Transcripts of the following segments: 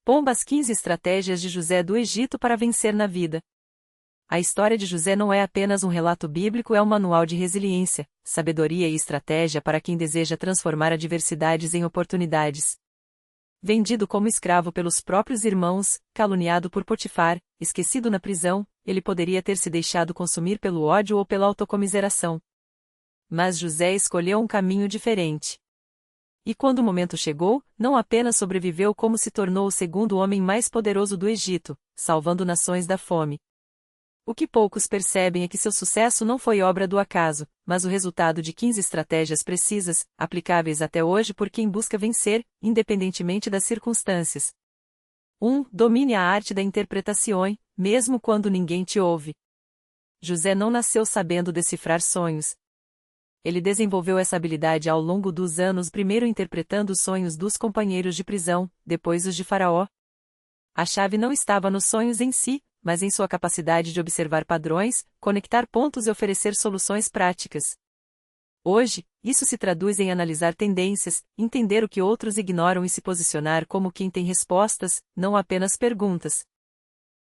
Pombas 15 estratégias de José do Egito para vencer na vida. A história de José não é apenas um relato bíblico, é um manual de resiliência, sabedoria e estratégia para quem deseja transformar adversidades em oportunidades. Vendido como escravo pelos próprios irmãos, caluniado por Potifar, esquecido na prisão, ele poderia ter se deixado consumir pelo ódio ou pela autocomiseração. Mas José escolheu um caminho diferente. E quando o momento chegou, não apenas sobreviveu, como se tornou o segundo homem mais poderoso do Egito, salvando nações da fome. O que poucos percebem é que seu sucesso não foi obra do acaso, mas o resultado de 15 estratégias precisas, aplicáveis até hoje por quem busca vencer, independentemente das circunstâncias. 1. Domine a arte da interpretação, mesmo quando ninguém te ouve. José não nasceu sabendo decifrar sonhos. Ele desenvolveu essa habilidade ao longo dos anos, primeiro interpretando os sonhos dos companheiros de prisão, depois os de Faraó. A chave não estava nos sonhos em si, mas em sua capacidade de observar padrões, conectar pontos e oferecer soluções práticas. Hoje, isso se traduz em analisar tendências, entender o que outros ignoram e se posicionar como quem tem respostas, não apenas perguntas.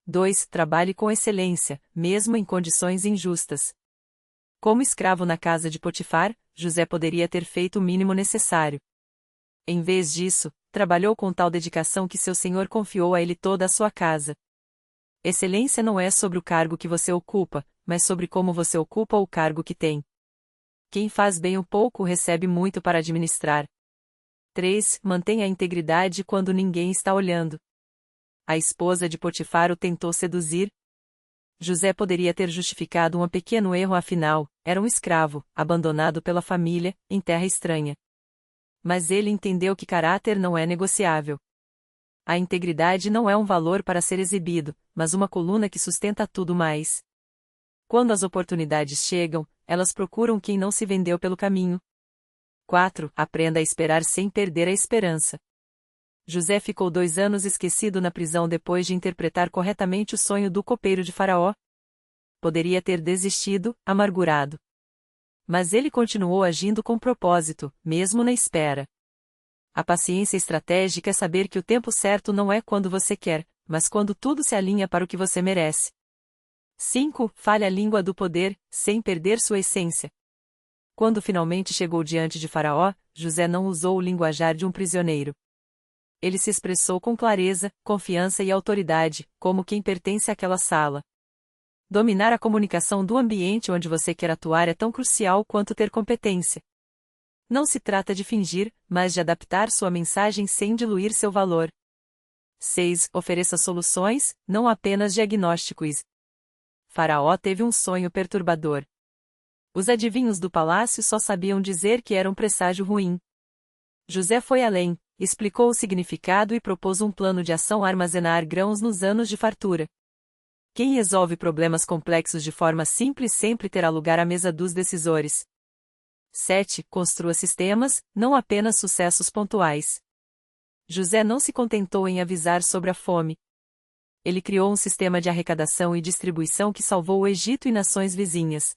2. Trabalhe com excelência, mesmo em condições injustas. Como escravo na casa de Potifar, José poderia ter feito o mínimo necessário. Em vez disso, trabalhou com tal dedicação que seu senhor confiou a ele toda a sua casa. Excelência não é sobre o cargo que você ocupa, mas sobre como você ocupa o cargo que tem. Quem faz bem o pouco recebe muito para administrar. 3. Mantenha a integridade quando ninguém está olhando. A esposa de Potifar o tentou seduzir. José poderia ter justificado um pequeno erro, afinal, era um escravo, abandonado pela família, em terra estranha. Mas ele entendeu que caráter não é negociável. A integridade não é um valor para ser exibido, mas uma coluna que sustenta tudo mais. Quando as oportunidades chegam, elas procuram quem não se vendeu pelo caminho. 4. Aprenda a esperar sem perder a esperança. José ficou 2 anos esquecido na prisão depois de interpretar corretamente o sonho do copeiro de Faraó. Poderia ter desistido, amargurado. Mas ele continuou agindo com propósito, mesmo na espera. A paciência estratégica é saber que o tempo certo não é quando você quer, mas quando tudo se alinha para o que você merece. 5. Fale a língua do poder, sem perder sua essência. Quando finalmente chegou diante de Faraó, José não usou o linguajar de um prisioneiro. Ele se expressou com clareza, confiança e autoridade, como quem pertence àquela sala. Dominar a comunicação do ambiente onde você quer atuar é tão crucial quanto ter competência. Não se trata de fingir, mas de adaptar sua mensagem sem diluir seu valor. 6. Ofereça soluções, não apenas diagnósticos. Faraó teve um sonho perturbador. Os adivinhos do palácio só sabiam dizer que era um presságio ruim. José foi além, explicou o significado e propôs um plano de ação: armazenar grãos nos anos de fartura. Quem resolve problemas complexos de forma simples sempre terá lugar à mesa dos decisores. 7. Construa sistemas, não apenas sucessos pontuais. José não se contentou em avisar sobre a fome. Ele criou um sistema de arrecadação e distribuição que salvou o Egito e nações vizinhas.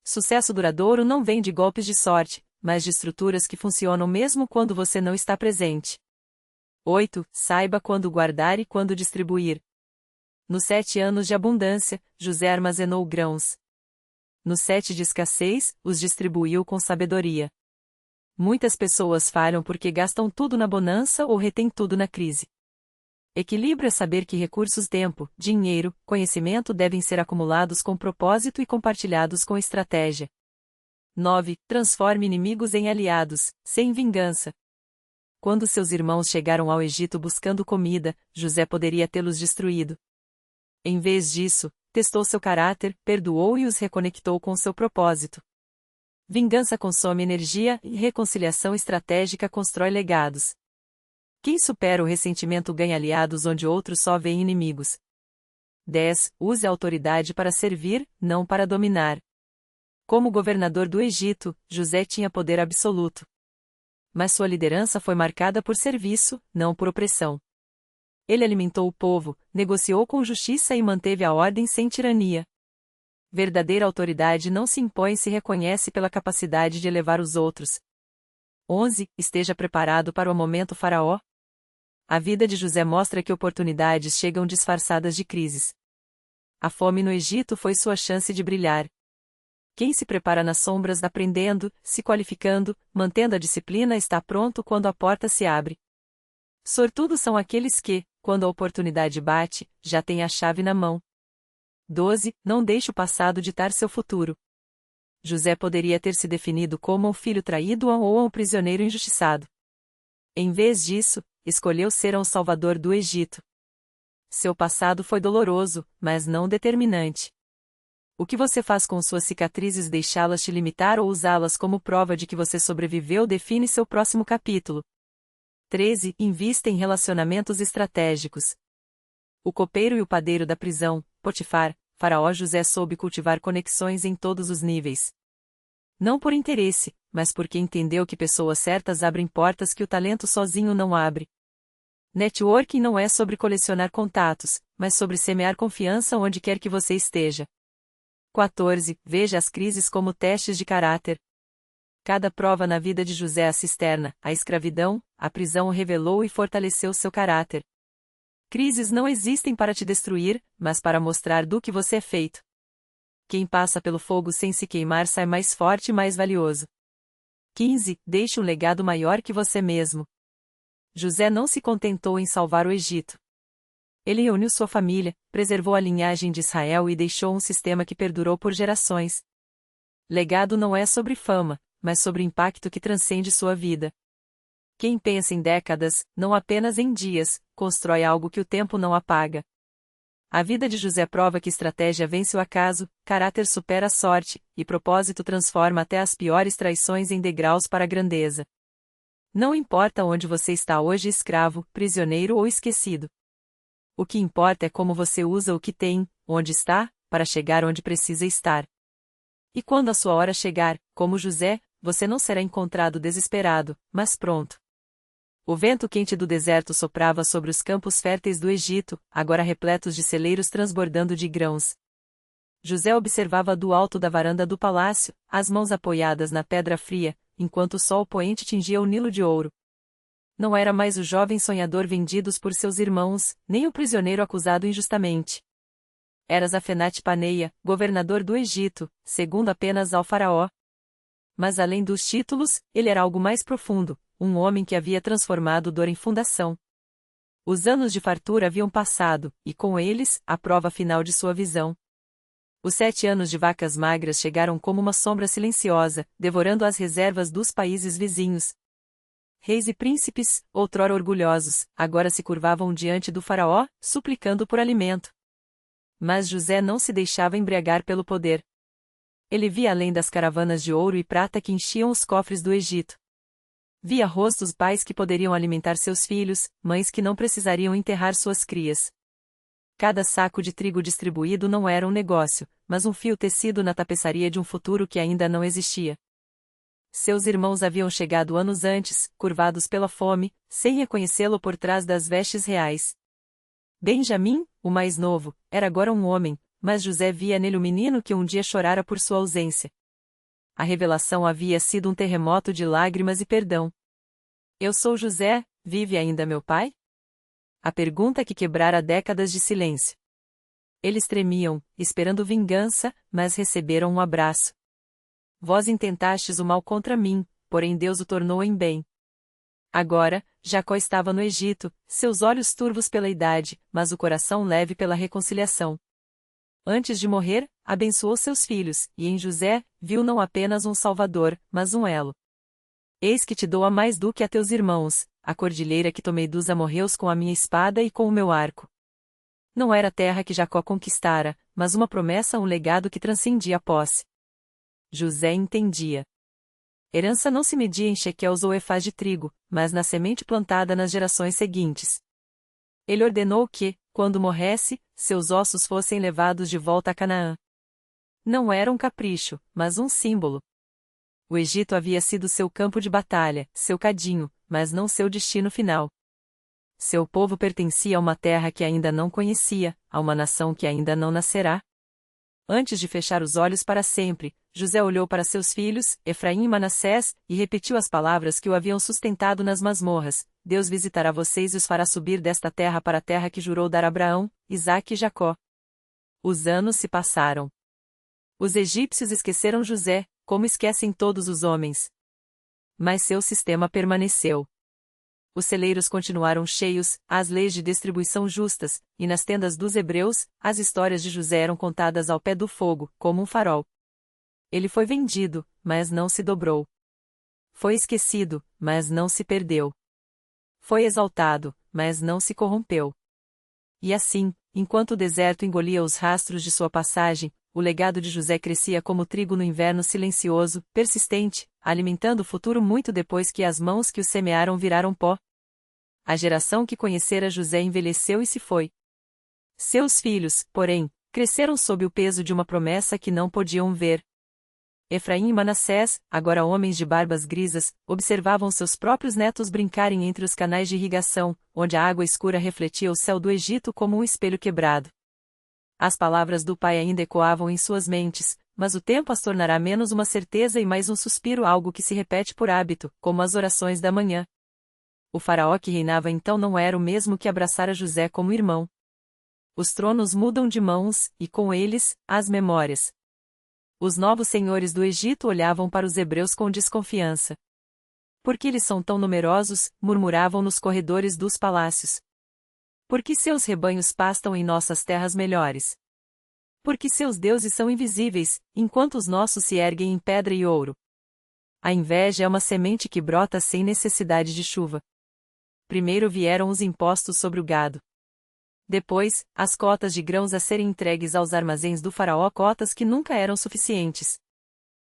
Sucesso duradouro não vem de golpes de sorte, mas de estruturas que funcionam mesmo quando você não está presente. 8. Saiba quando guardar e quando distribuir. Nos 7 anos de abundância, José armazenou grãos. Nos 7 de escassez, os distribuiu com sabedoria. Muitas pessoas falham porque gastam tudo na bonança ou retêm tudo na crise. Equilíbrio é saber que recursos, tempo, dinheiro, conhecimento devem ser acumulados com propósito e compartilhados com estratégia. 9. Transforme inimigos em aliados, sem vingança. Quando seus irmãos chegaram ao Egito buscando comida, José poderia tê-los destruído. Em vez disso, testou seu caráter, perdoou e os reconectou com seu propósito. Vingança consome energia e reconciliação estratégica constrói legados. Quem supera o ressentimento ganha aliados onde outros só veem inimigos. 10. Use a autoridade para servir, não para dominar. Como governador do Egito, José tinha poder absoluto. Mas sua liderança foi marcada por serviço, não por opressão. Ele alimentou o povo, negociou com justiça e manteve a ordem sem tirania. Verdadeira autoridade não se impõe, se reconhece pela capacidade de elevar os outros. 11. Esteja preparado para o momento Faraó. A vida de José mostra que oportunidades chegam disfarçadas de crises. A fome no Egito foi sua chance de brilhar. Quem se prepara nas sombras aprendendo, se qualificando, mantendo a disciplina está pronto quando a porta se abre. Sortudos são aqueles que, quando a oportunidade bate, já têm a chave na mão. 12. Não deixe o passado ditar seu futuro. José poderia ter se definido como um filho traído ou um prisioneiro injustiçado. Em vez disso, escolheu ser um salvador do Egito. Seu passado foi doloroso, mas não determinante. O que você faz com suas cicatrizes, deixá-las te limitar ou usá-las como prova de que você sobreviveu, define seu próximo capítulo. 13. Invista em relacionamentos estratégicos. O copeiro e o padeiro da prisão, Potifar, Faraó José soube cultivar conexões em todos os níveis. Não por interesse, mas porque entendeu que pessoas certas abrem portas que o talento sozinho não abre. Networking não é sobre colecionar contatos, mas sobre semear confiança onde quer que você esteja. 14. Veja as crises como testes de caráter. Cada prova na vida de José, a cisterna, a escravidão, a prisão, revelou e fortaleceu seu caráter. Crises não existem para te destruir, mas para mostrar do que você é feito. Quem passa pelo fogo sem se queimar sai mais forte e mais valioso. 15. Deixe um legado maior que você mesmo. José não se contentou em salvar o Egito. Ele reuniu sua família, preservou a linhagem de Israel e deixou um sistema que perdurou por gerações. Legado não é sobre fama, mas sobre impacto que transcende sua vida. Quem pensa em décadas, não apenas em dias, constrói algo que o tempo não apaga. A vida de José prova que estratégia vence o acaso, caráter supera a sorte, e propósito transforma até as piores traições em degraus para a grandeza. Não importa onde você está hoje, escravo, prisioneiro ou esquecido. O que importa é como você usa o que tem, onde está, para chegar onde precisa estar. E quando a sua hora chegar, como José, você não será encontrado desesperado, mas pronto. O vento quente do deserto soprava sobre os campos férteis do Egito, agora repletos de celeiros transbordando de grãos. José observava do alto da varanda do palácio, as mãos apoiadas na pedra fria, enquanto o sol poente tingia o Nilo de ouro. Não era mais o jovem sonhador vendido por seus irmãos, nem o prisioneiro acusado injustamente. Eras Afenate Paneia, governador do Egito, segundo apenas ao faraó. Mas além dos títulos, ele era algo mais profundo, um homem que havia transformado dor em fundação. Os anos de fartura haviam passado, e com eles, a prova final de sua visão. Os 7 anos de vacas magras chegaram como uma sombra silenciosa, devorando as reservas dos países vizinhos. Reis e príncipes, outrora orgulhosos, agora se curvavam diante do faraó, suplicando por alimento. Mas José não se deixava embriagar pelo poder. Ele via além das caravanas de ouro e prata que enchiam os cofres do Egito. Via rostos pais que poderiam alimentar seus filhos, mães que não precisariam enterrar suas crias. Cada saco de trigo distribuído não era um negócio, mas um fio tecido na tapeçaria de um futuro que ainda não existia. Seus irmãos haviam chegado anos antes, curvados pela fome, sem reconhecê-lo por trás das vestes reais. Benjamim, o mais novo, era agora um homem, mas José via nele o menino que um dia chorara por sua ausência. A revelação havia sido um terremoto de lágrimas e perdão. Eu sou José, vive ainda meu pai? A pergunta que quebrara décadas de silêncio. Eles tremiam, esperando vingança, mas receberam um abraço. Vós intentastes o mal contra mim, porém Deus o tornou em bem. Agora, Jacó estava no Egito, seus olhos turvos pela idade, mas o coração leve pela reconciliação. Antes de morrer, abençoou seus filhos, e em José, viu não apenas um salvador, mas um elo. Eis que te dou a mais do que a teus irmãos, a cordilheira que tomei dos amorreus com a minha espada e com o meu arco. Não era a terra que Jacó conquistara, mas uma promessa, um legado que transcendia a posse. José entendia. Herança não se media em shequels ou efás de trigo, mas na semente plantada nas gerações seguintes. Ele ordenou que, quando morresse, seus ossos fossem levados de volta a Canaã. Não era um capricho, mas um símbolo. O Egito havia sido seu campo de batalha, seu cadinho, mas não seu destino final. Seu povo pertencia a uma terra que ainda não conhecia, a uma nação que ainda não nascerá. Antes de fechar os olhos para sempre, José olhou para seus filhos, Efraim e Manassés, e repetiu as palavras que o haviam sustentado nas masmorras: Deus visitará vocês e os fará subir desta terra para a terra que jurou dar a Abraão, Isaque e Jacó. Os anos se passaram. Os egípcios esqueceram José, como esquecem todos os homens. Mas seu sistema permaneceu. Os celeiros continuaram cheios, as leis de distribuição justas, e nas tendas dos hebreus, as histórias de José eram contadas ao pé do fogo, como um farol. Ele foi vendido, mas não se dobrou. Foi esquecido, mas não se perdeu. Foi exaltado, mas não se corrompeu. E assim, enquanto o deserto engolia os rastros de sua passagem, o legado de José crescia como trigo no inverno silencioso, persistente, alimentando o futuro muito depois que as mãos que o semearam viraram pó. A geração que conhecera José envelheceu e se foi. Seus filhos, porém, cresceram sob o peso de uma promessa que não podiam ver. Efraim e Manassés, agora homens de barbas grisas, observavam seus próprios netos brincarem entre os canais de irrigação, onde a água escura refletia o céu do Egito como um espelho quebrado. As palavras do pai ainda ecoavam em suas mentes, mas o tempo as tornará menos uma certeza e mais um suspiro, algo que se repete por hábito, como as orações da manhã. O faraó que reinava então não era o mesmo que abraçara José como irmão. Os tronos mudam de mãos, e com eles, as memórias. Os novos senhores do Egito olhavam para os hebreus com desconfiança. Por que eles são tão numerosos? Murmuravam nos corredores dos palácios. Por que seus rebanhos pastam em nossas terras melhores? Por que seus deuses são invisíveis, enquanto os nossos se erguem em pedra e ouro? A inveja é uma semente que brota sem necessidade de chuva. Primeiro vieram os impostos sobre o gado. Depois, as cotas de grãos a serem entregues aos armazéns do faraó, cotas que nunca eram suficientes.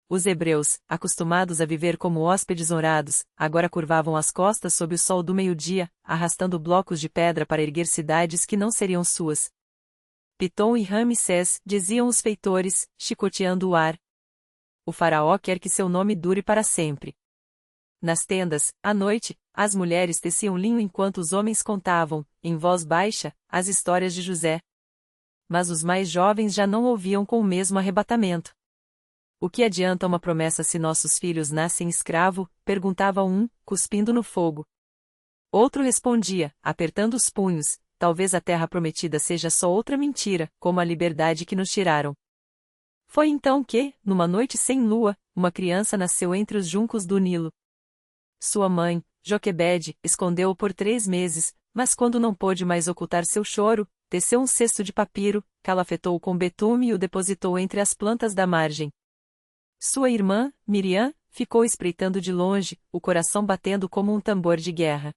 Os hebreus, acostumados a viver como hóspedes honrados, agora curvavam as costas sob o sol do meio-dia, arrastando blocos de pedra para erguer cidades que não seriam suas. Pitom e Ramsés, diziam os feitores, chicoteando o ar. O faraó quer que seu nome dure para sempre. Nas tendas, à noite, as mulheres teciam linho enquanto os homens contavam, em voz baixa, as histórias de José. Mas os mais jovens já não ouviam com o mesmo arrebatamento. O que adianta uma promessa se nossos filhos nascem escravo? Perguntava um, cuspindo no fogo. Outro respondia, apertando os punhos, talvez a terra prometida seja só outra mentira, como a liberdade que nos tiraram. Foi então que, numa noite sem lua, uma criança nasceu entre os juncos do Nilo. Sua mãe, Joquebede, escondeu-o por 3 meses, mas quando não pôde mais ocultar seu choro, teceu um cesto de papiro, calafetou-o com betume e o depositou entre as plantas da margem. Sua irmã, Miriam, ficou espreitando de longe, o coração batendo como um tambor de guerra.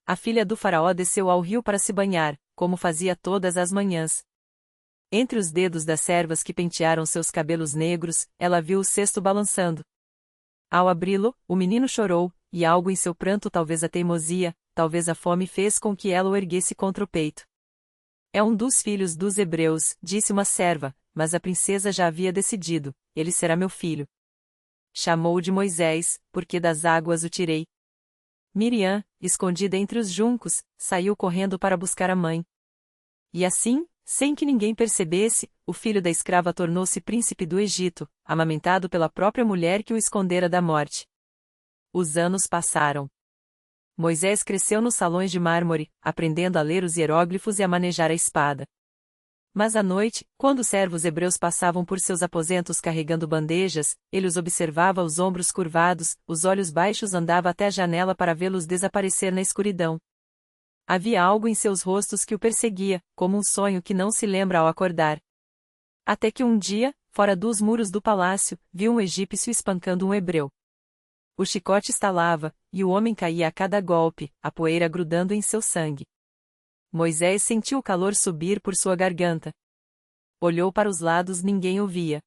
A filha do faraó desceu ao rio para se banhar, como fazia todas as manhãs. Entre os dedos das servas que pentearam seus cabelos negros, ela viu o cesto balançando. Ao abri-lo, o menino chorou, e algo em seu pranto, talvez a teimosia, talvez a fome, fez com que ela o erguesse contra o peito. É um dos filhos dos hebreus, disse uma serva, mas a princesa já havia decidido, ele será meu filho. Chamou-o de Moisés, porque das águas o tirei. Miriam, escondida entre os juncos, saiu correndo para buscar a mãe. E assim, sem que ninguém percebesse, o filho da escrava tornou-se príncipe do Egito, amamentado pela própria mulher que o escondera da morte. Os anos passaram. Moisés cresceu nos salões de mármore, aprendendo a ler os hieróglifos e a manejar a espada. Mas à noite, quando os servos hebreus passavam por seus aposentos carregando bandejas, ele os observava, os ombros curvados, os olhos baixos, andava até a janela para vê-los desaparecer na escuridão. Havia algo em seus rostos que o perseguia, como um sonho que não se lembra ao acordar. Até que um dia, fora dos muros do palácio, viu um egípcio espancando um hebreu. O chicote estalava, e o homem caía a cada golpe, a poeira grudando em seu sangue. Moisés sentiu o calor subir por sua garganta. Olhou para os lados, ninguém o via.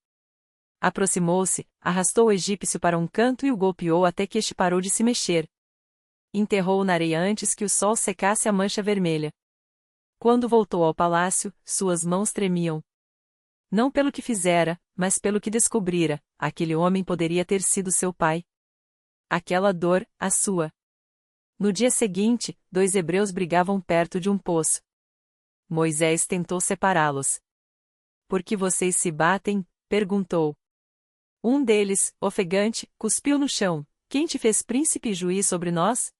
Aproximou-se, arrastou o egípcio para um canto e o golpeou até que este parou de se mexer. Enterrou-o na areia antes que o sol secasse a mancha vermelha. Quando voltou ao palácio, suas mãos tremiam. Não pelo que fizera, mas pelo que descobrira, aquele homem poderia ter sido seu pai. Aquela dor, a sua. No dia seguinte, 2 hebreus brigavam perto de um poço. Moisés tentou separá-los. Por que vocês se batem? Perguntou. Um deles, ofegante, cuspiu no chão. Quem te fez príncipe e juiz sobre nós?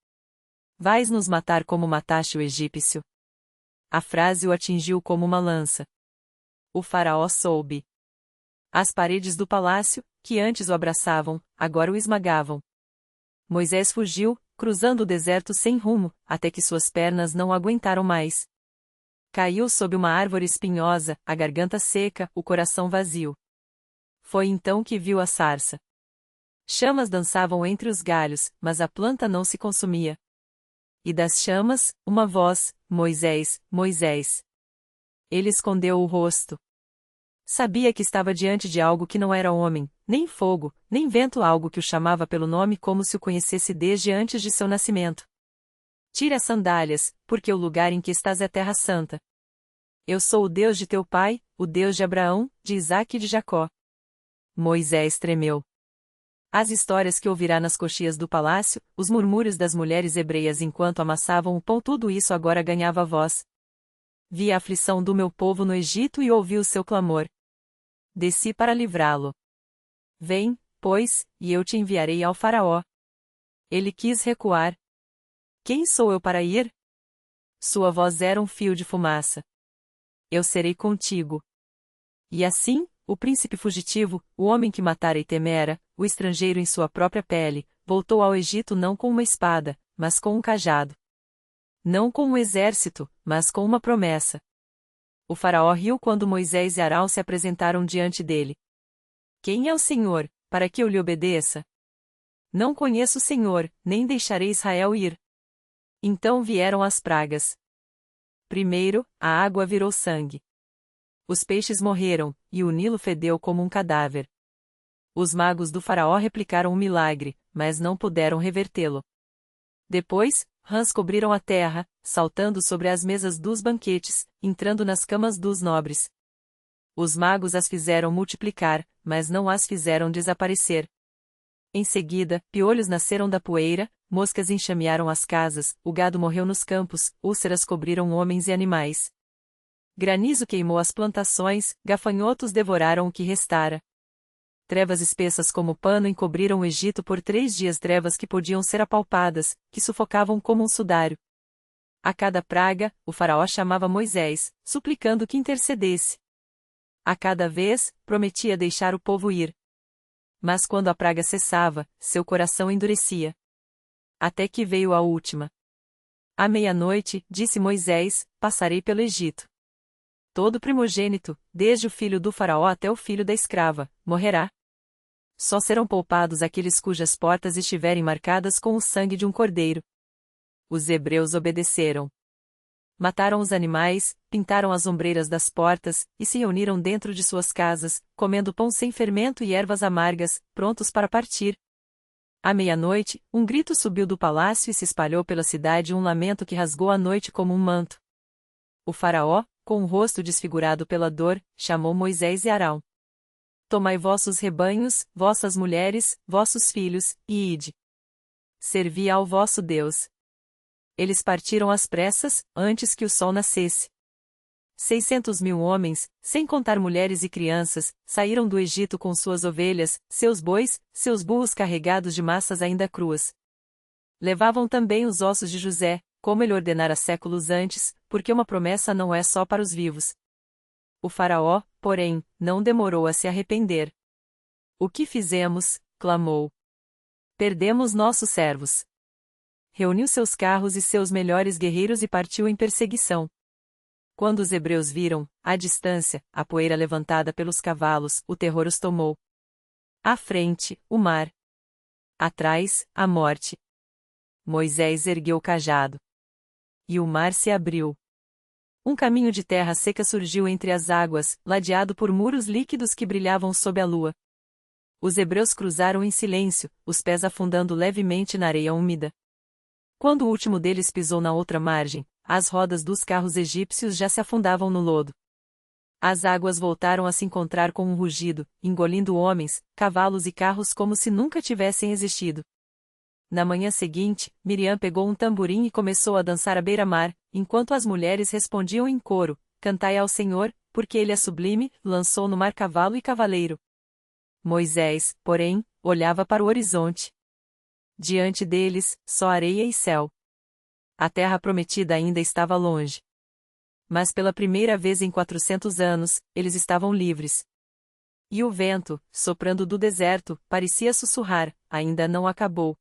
Vais nos matar como mataste o egípcio? A frase o atingiu como uma lança. O faraó soube. As paredes do palácio, que antes o abraçavam, agora o esmagavam. Moisés fugiu, cruzando o deserto sem rumo, até que suas pernas não aguentaram mais. Caiu sob uma árvore espinhosa, a garganta seca, o coração vazio. Foi então que viu a sarça. Chamas dançavam entre os galhos, mas a planta não se consumia. E das chamas, uma voz: Moisés, Moisés. Ele escondeu o rosto. Sabia que estava diante de algo que não era homem, nem fogo, nem vento, algo que o chamava pelo nome como se o conhecesse desde antes de seu nascimento. Tire as sandálias, porque o lugar em que estás é terra santa. Eu sou o Deus de teu pai, o Deus de Abraão, de Isaque e de Jacó. Moisés tremeu. As histórias que ouvirá nas coxias do palácio, os murmúrios das mulheres hebreias enquanto amassavam o pão, tudo isso agora ganhava voz. Vi a aflição do meu povo no Egito e ouvi o seu clamor. Desci para livrá-lo. Vem, pois, e eu te enviarei ao faraó. Ele quis recuar. Quem sou eu para ir? Sua voz era um fio de fumaça. Eu serei contigo. E assim, o príncipe fugitivo, o homem que matara e temera, o estrangeiro em sua própria pele, voltou ao Egito não com uma espada, mas com um cajado. Não com um exército, mas com uma promessa. O faraó riu quando Moisés e Arão se apresentaram diante dele. Quem é o Senhor, para que eu lhe obedeça? Não conheço o Senhor, nem deixarei Israel ir. Então vieram as pragas. Primeiro, a água virou sangue. Os peixes morreram, e o Nilo fedeu como um cadáver. Os magos do faraó replicaram o milagre, mas não puderam revertê-lo. Depois, rãs cobriram a terra, saltando sobre as mesas dos banquetes, entrando nas camas dos nobres. Os magos as fizeram multiplicar, mas não as fizeram desaparecer. Em seguida, piolhos nasceram da poeira, moscas enxamearam as casas, o gado morreu nos campos, úlceras cobriram homens e animais. Granizo queimou as plantações, gafanhotos devoraram o que restara. Trevas espessas como pano encobriram o Egito por 3 dias, trevas que podiam ser apalpadas, que sufocavam como um sudário. A cada praga, o faraó chamava Moisés, suplicando que intercedesse. A cada vez, prometia deixar o povo ir. Mas quando a praga cessava, seu coração endurecia. Até que veio a última. À meia-noite, disse Moisés, passarei pelo Egito. Todo primogênito, desde o filho do faraó até o filho da escrava, morrerá. Só serão poupados aqueles cujas portas estiverem marcadas com o sangue de um cordeiro. Os hebreus obedeceram. Mataram os animais, pintaram as ombreiras das portas, e se reuniram dentro de suas casas, comendo pão sem fermento e ervas amargas, prontos para partir. À meia-noite, um grito subiu do palácio e se espalhou pela cidade, um lamento que rasgou a noite como um manto. O faraó, com o rosto desfigurado pela dor, chamou Moisés e Arão. Tomai vossos rebanhos, vossas mulheres, vossos filhos, e ide. Servi ao vosso Deus. Eles partiram às pressas, antes que o sol nascesse. 600.000 homens, sem contar mulheres e crianças, saíram do Egito com suas ovelhas, seus bois, seus burros carregados de massas ainda cruas. Levavam também os ossos de José, como ele ordenara séculos antes, porque uma promessa não é só para os vivos. O faraó, porém, não demorou a se arrepender. O que fizemos? Clamou. Perdemos nossos servos. Reuniu seus carros e seus melhores guerreiros e partiu em perseguição. Quando os hebreus viram, à distância, a poeira levantada pelos cavalos, o terror os tomou. À frente, o mar. Atrás, a morte. Moisés ergueu o cajado. E o mar se abriu. Um caminho de terra seca surgiu entre as águas, ladeado por muros líquidos que brilhavam sob a lua. Os hebreus cruzaram em silêncio, os pés afundando levemente na areia úmida. Quando o último deles pisou na outra margem, as rodas dos carros egípcios já se afundavam no lodo. As águas voltaram a se encontrar com um rugido, engolindo homens, cavalos e carros como se nunca tivessem existido. Na manhã seguinte, Miriam pegou um tamborim e começou a dançar à beira-mar, enquanto as mulheres respondiam em coro: Cantai ao Senhor, porque ele é sublime, lançou no mar cavalo e cavaleiro. Moisés, porém, olhava para o horizonte. Diante deles, só areia e céu. A terra prometida ainda estava longe. Mas pela primeira vez em 400 anos, eles estavam livres. E o vento, soprando do deserto, parecia sussurrar: ainda não acabou.